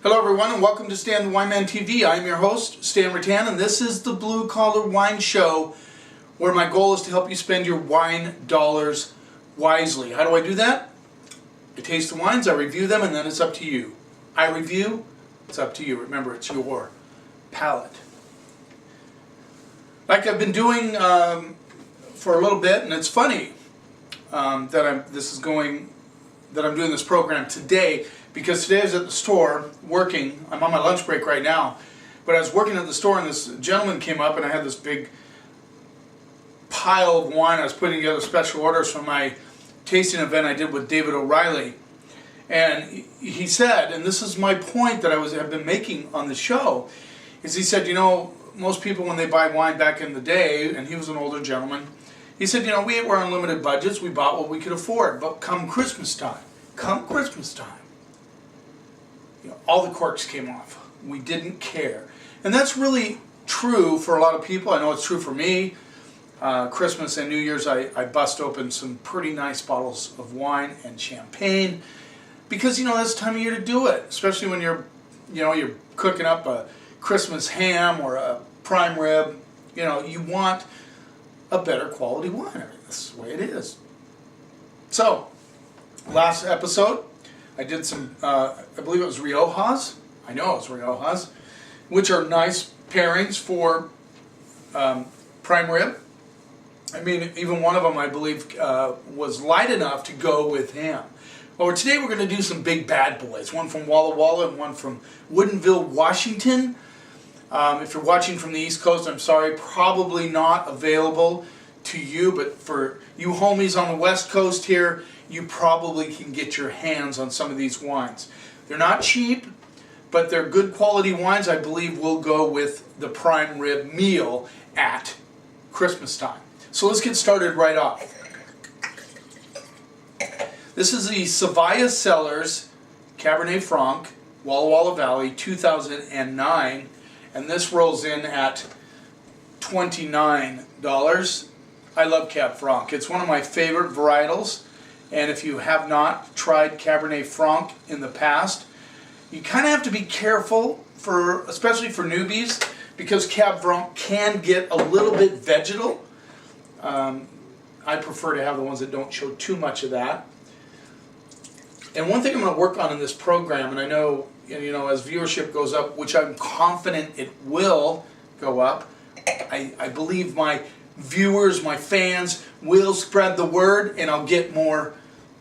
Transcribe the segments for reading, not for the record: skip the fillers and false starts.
Hello everyone and welcome to Stan the Wine Man TV. I'm your host, Stan Rattan, and this is the Blue Collar Wine Show where my goal is to help you spend your wine dollars wisely. How do I do that? I taste the wines, I review them, and then it's up to you. I review, it's up to you. Remember, it's your palate. Like I've been doing for a little bit, and it's funny that I'm doing this program today, because today I was at the store working. I'm on my lunch break right now, but I was working at the store and this gentleman came up and I had this big pile of wine. I was putting together special orders for my tasting event I did with David O'Reilly, and he said, and this is my point that I've been making on the show, is he said, you know, most people when they buy wine back in the day, and he was an older gentleman, he said, you know, we were on limited budgets, we bought what we could afford, but come Christmas time, you know, all the corks came off. We didn't care. And that's really true for a lot of people. I know it's true for me. Christmas and New Year's, I bust open some pretty nice bottles of wine and champagne, because, you know, that's the time of year to do it, especially when you're cooking up a Christmas ham or a prime rib. You know, you want a better quality wine. That's the way it is. So, last episode, I did some, I believe it was Riojas. I know it was Riojas, which are nice pairings for prime rib. I mean, even one of them, I believe, was light enough to go with ham. Well, today we're going to do some big bad boys. One from Walla Walla and one from Woodinville, Washington. If you're watching from the East Coast, I'm sorry, probably not available to you, but for you homies on the West Coast here, you probably can get your hands on some of these wines. They're not cheap, but they're good quality wines. I believe will go with the prime rib meal at Christmas time. So let's get started right off. This is the Savaya Cellars Cabernet Franc, Walla Walla Valley, 2009, and this rolls in at $29. I love Cab Franc. It's one of my favorite varietals. And if you have not tried Cabernet Franc in the past, you kind of have to be careful, especially for newbies, because Cab Franc can get a little bit vegetal. I prefer to have the ones that don't show too much of that. And one thing I'm going to work on in this program, and I know, you know, as viewership goes up, which I'm confident it will go up, I believe my viewers, my fans will spread the word, and I'll get more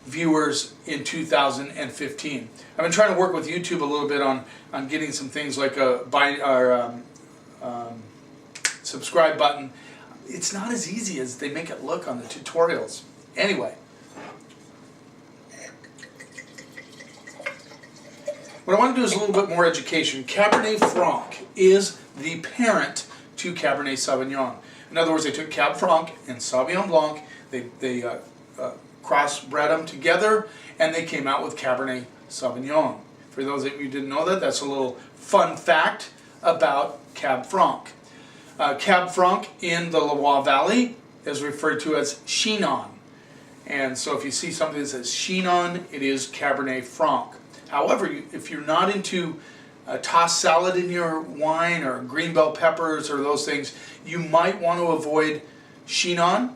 viewers in 2015. I've been trying to work with YouTube a little bit on getting some things like a subscribe button. It's not as easy as they make it look on the tutorials. Anyway, what I want to do is a little bit more education. Cabernet Franc is the parent to Cabernet Sauvignon. In other words, they took Cab Franc and Sauvignon Blanc, they crossbred them together, and they came out with Cabernet Sauvignon. For those of you who didn't know that, that's a little fun fact about Cab Franc. Cab Franc in the Loire Valley is referred to as Chinon. And so if you see something that says Chinon, it is Cabernet Franc. However, if you're not into tossed salad in your wine or green bell peppers or those things, you might want to avoid Chinon.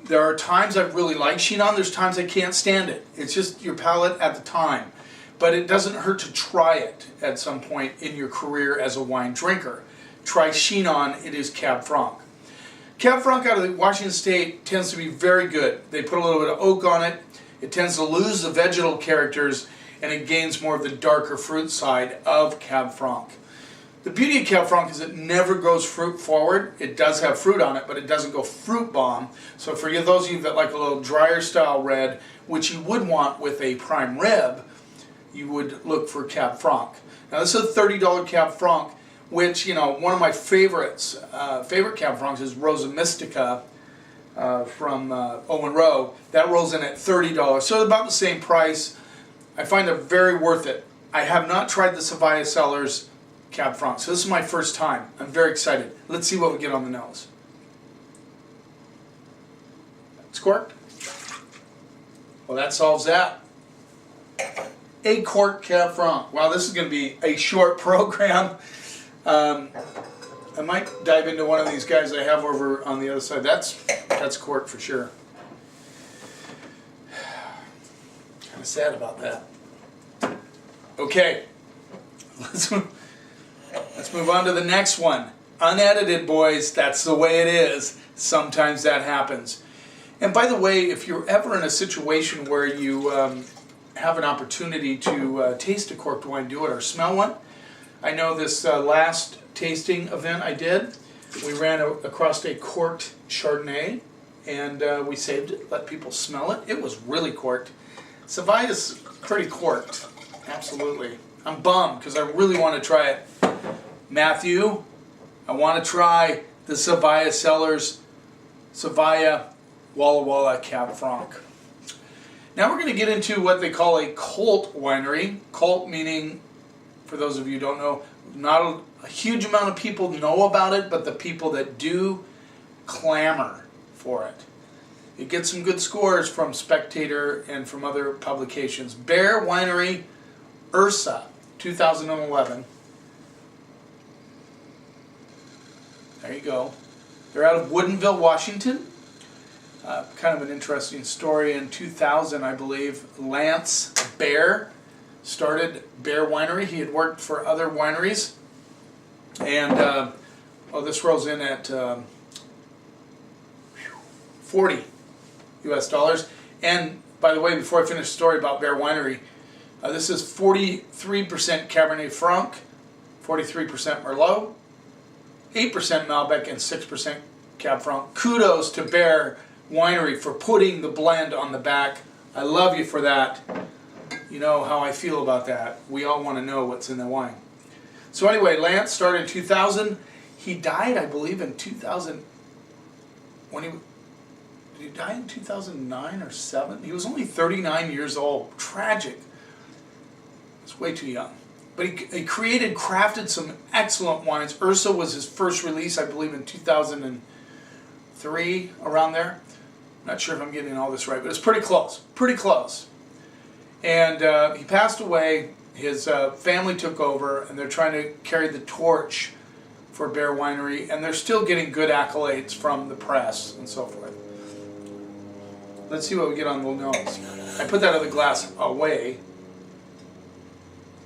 There are times I really like Chinon, there's times I can't stand it. It's just your palate at the time. But it doesn't hurt to try it at some point in your career as a wine drinker. Try Chinon, it is Cab Franc. Cab Franc out of Washington State tends to be very good. They put a little bit of oak on it. It tends to lose the vegetal characters, and it gains more of the darker fruit side of Cab Franc. The beauty of Cab Franc is it never goes fruit forward. It does have fruit on it, but it doesn't go fruit bomb. So for those of you that like a little drier style red, which you would want with a prime rib, you would look for Cab Franc. Now this is a $30 Cab Franc, which, you know, one of my favorite Cab Francs is Rosa Mystica from Owen Rowe. That rolls in at $30, so about the same price. I find it very worth it. I have not tried the Savaya Cellars Cab Franc, so this is my first time. I'm very excited. Let's see what we get on the nose. It's corked. Well, that solves that. a corked Cab Franc. Wow, this is going to be a short program. I might dive into one of these guys I have over on the other side. That's corked for sure. Kind of sad about that. Okay, let's move on to the next one. Unedited, boys. That's the way it is. Sometimes that happens. And by the way, if you're ever in a situation where you have an opportunity to taste a corked wine, do it, or smell one. I know this last tasting event I did, we ran across a corked Chardonnay, and we saved it, let people smell it. It was really corked. Savaya's pretty corked, absolutely. I'm bummed because I really want to try it. Matthew, I want to try the Savaya Cellars Savaya Walla Walla Cab Franc. Now we're going to get into what they call a cult winery. Cult meaning, for those of you who don't know, not a huge amount of people know about it, but the people that do clamor for it. It gets some good scores from Spectator and from other publications. Baer Ursa, 2011. There you go. They're out of Woodinville, Washington. Kind of an interesting story. In 2000, I believe, Lance Baer started Baer Winery. He had worked for other wineries. And, this rolls in at 40 US dollars. And, by the way, before I finish the story about Baer Winery, this is 43% Cabernet Franc, 43% Merlot, 8% Malbec, and 6% Cab Franc. Kudos to Baer Winery for putting the blend on the back. I love you for that. You know how I feel about that. We all want to know what's in the wine. So anyway, Lance started in 2000. He died, I believe, in 2000. Did he die in 2009 or 7? He was only 39 years old. Tragic. It's way too young. But he crafted some excellent wines. Ursa was his first release, I believe, in 2003, around there. I'm not sure if I'm getting all this right, but it's pretty close. Pretty close. And he passed away. His family took over, and they're trying to carry the torch for Baer Winery, and they're still getting good accolades from the press and so forth. Let's see what we get on the nose. I put that other glass away.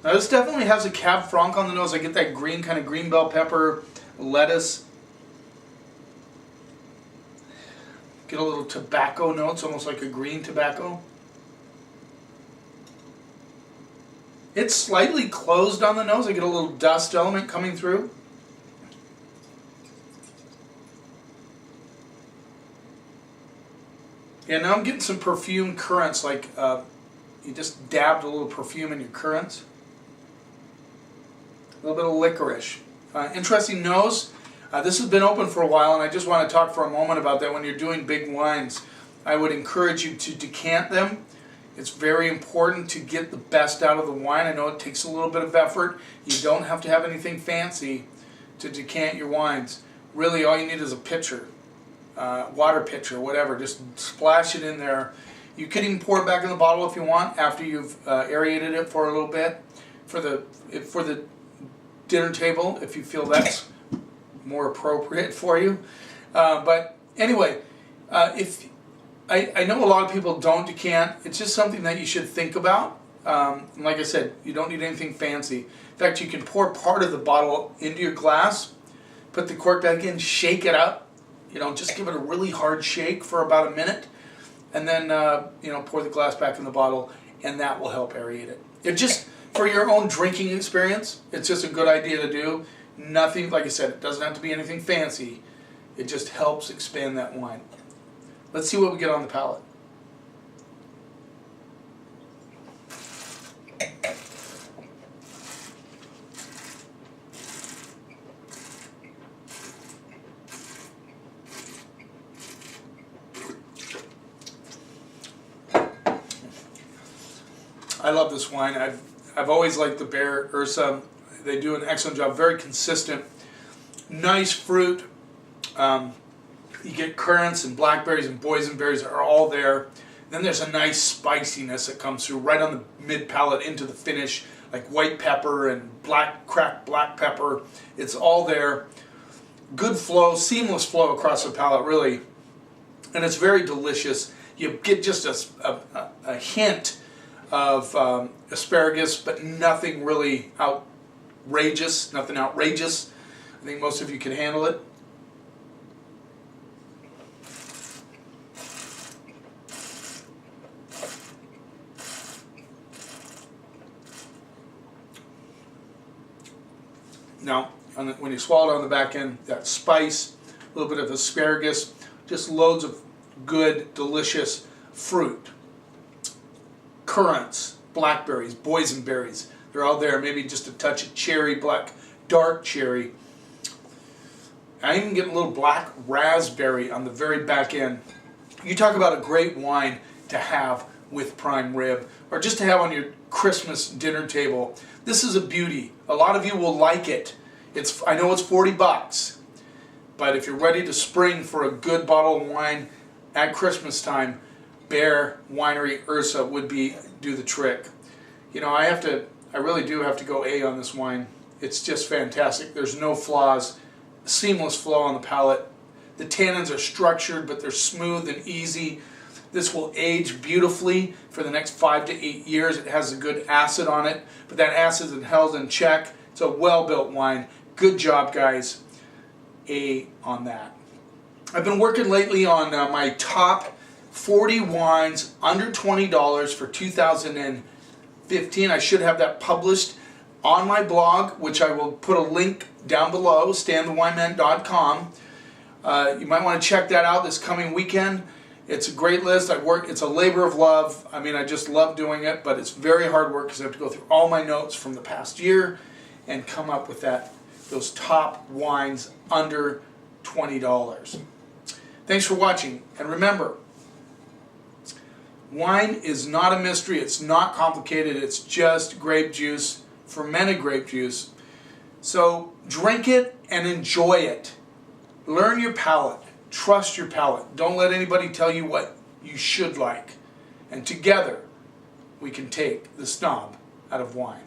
Now this definitely has a Cab Franc on the nose. I get that green, kind of green bell pepper, lettuce. Get a little tobacco notes, almost like a green tobacco. It's slightly closed on the nose. I get a little dust element coming through. Yeah, now I'm getting some perfume currents, like you just dabbed a little perfume in your currants. A little bit of licorice. Interesting nose. This has been open for a while, and I just want to talk for a moment about that. When you're doing big wines, I would encourage you to decant them. It's very important to get the best out of the wine. I know it takes a little bit of effort. You don't have to have anything fancy to decant your wines. Really, all you need is a pitcher, water pitcher, whatever. Just splash it in there. You could even pour it back in the bottle if you want after you've aerated it for a little bit for the dinner table, if you feel that's more appropriate for you. But anyway, if I know a lot of people don't decant. It's just something that you should think about. Like I said, you don't need anything fancy. In fact, you can pour part of the bottle into your glass, put the cork back in, shake it up. Just give it a really hard shake for about a minute, and then pour the glass back in the bottle, and that will help aerate it. It just, for your own drinking experience, it's just a good idea to do. Nothing, like I said, it doesn't have to be anything fancy. It just helps expand that wine. Let's see what we get on the palate. I love this wine. I've always liked the Baer Ursa. They do an excellent job. Very consistent. Nice fruit. You get currants and blackberries and boysenberries are all there. Then there's a nice spiciness that comes through right on the mid palate into the finish, like white pepper and cracked black pepper. It's all there. Good flow, seamless flow across the palate, really. And it's very delicious. You get just a hint of asparagus, but nothing really outrageous. Nothing outrageous. I think most of you can handle it. Now, when you swallow it on the back end, that spice, a little bit of asparagus, just loads of good, delicious fruit. Currants, blackberries, boysenberries, they're all there. Maybe just a touch of cherry, dark cherry. I even get a little black raspberry on the very back end. You talk about a great wine to have with prime rib, or just to have on your Christmas dinner table. This is a beauty. A lot of you will like it. I know it's 40 bucks, but if you're ready to spring for a good bottle of wine at Christmas time, Baer Ursa would do the trick. You know, I really do have to go A on this wine. It's just fantastic. There's no flaws, seamless flow on the palate. The tannins are structured, but they're smooth and easy. This will age beautifully for the next 5 to 8 years. It has a good acid on it, but that acid is held in check. It's a well-built wine. Good job, guys. A on that. I've been working lately on my top 40 wines under $20 for 2015. I should have that published on my blog, which I will put a link down below, stanthewineman.com. You might want to check that out this coming weekend. It's a great list. It's a labor of love. I mean, I just love doing it, but it's very hard work because I have to go through all my notes from the past year and come up with those top wines under $20. Thanks for watching, and remember, wine is not a mystery. It's not complicated. It's just grape juice, fermented grape juice. So drink it and enjoy it. Learn your palate. Trust your palate. Don't let anybody tell you what you should like. And together, we can take the snob out of wine.